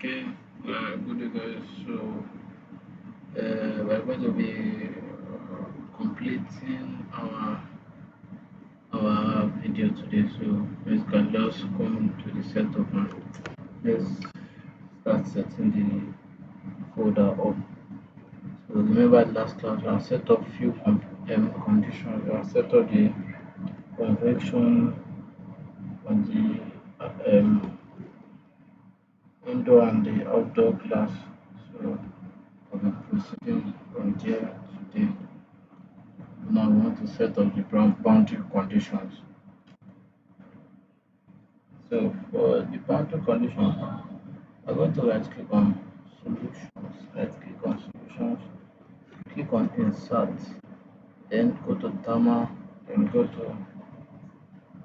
Okay, good guys. So we're going to be completing our video today. So let's can just come to the setup and let's start setting the folder up. So remember last class I set up few conditions. I set up the convection on the indoor and the outdoor class. So I'll be proceeding from there today. Now we want to set up the boundary conditions. So for the boundary condition, I'm going to right click on solutions, right click on solutions, click on insert, then go to thermal, then go to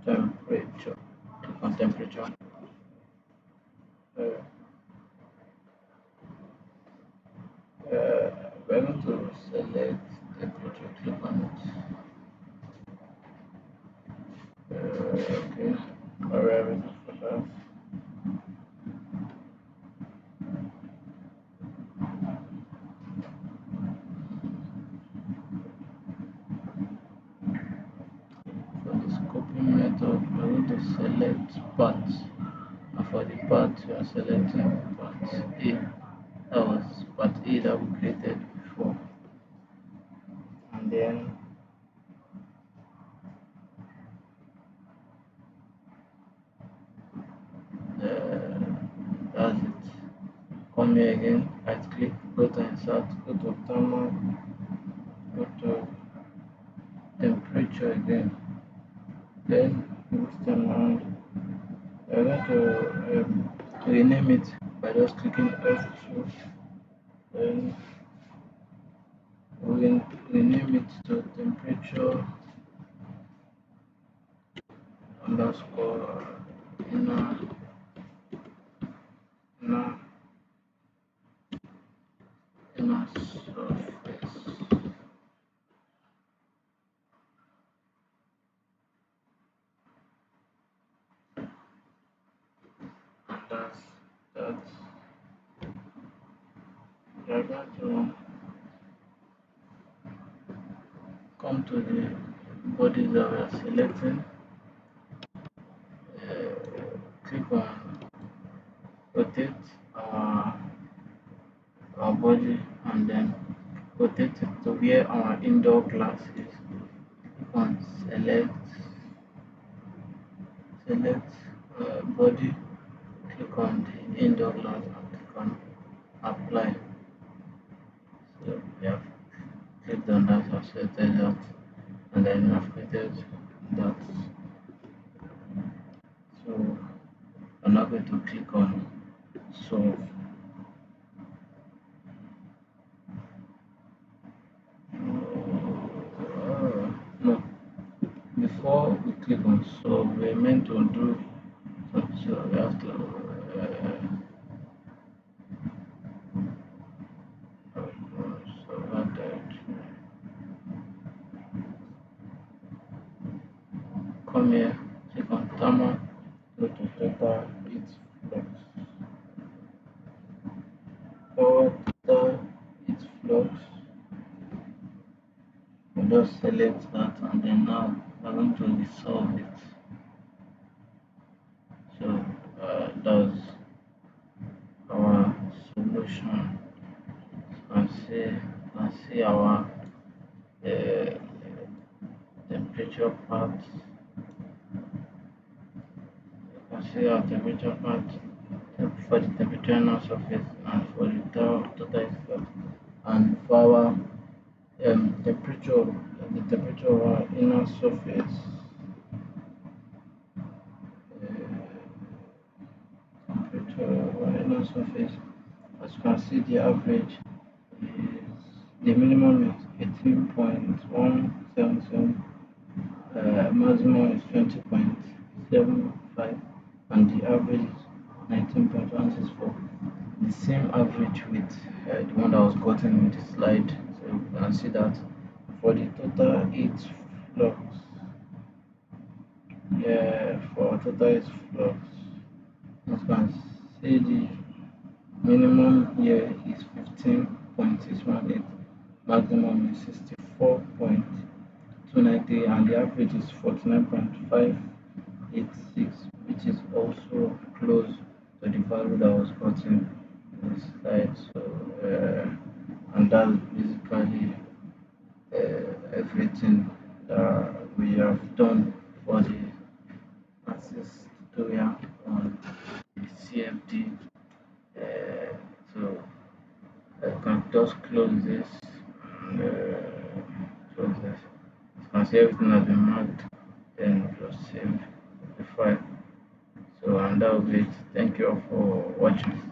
temperature, click on temperature. Uh, we're going to select temperature, click on it. Okay, alright, ready for that. For the scoping method, we're going to select parts. And for the part, we are selecting part A. That was part A that we created before. And then that's it. Come here again, right click, go to insert, go to thermal, go to temperature again. Then this time around, we're going to rename it by just clicking F2. Then we rename it to temperature underscore inner inner inner surface. And that's we are going to come to the bodies that we are selecting. Click on rotate our body and then rotate it to where our indoor glass is. Click on select body, click on the indoor glass and click on apply. So we have clicked on that, I've selected that, and then I've created that. So I'm not going to click on solve. No, before we click on solve, we're meant to do something, so we have to so that come here, click on thermal, go to total heat flux. For total heat flux, we just select that and then now we're going to resolve it. So that's our solution. You can see our temperature part. You can see our temperature part for the temperature inner surface and for the total flux. And for our temperature, the temperature of our inner surface, temperature of our inner surface, as you can see, the average is the minimum is 18.177, maximum is 20.75, and the average is 19.164. The same average with the one that was gotten in the slide. So you can see that for the total heat flux, yeah, for total heat flux, you can see Minimum here is 15.618, maximum is 64.293, and the average is 49.586, which is also close to the value that was gotten in the slide. So, and that's basically everything that we have done for the Ansys tutorial on the CFD. So I can just close this and close this. You can see everything has been marked. Then just save the file. So and that will be it. Thank you all for watching.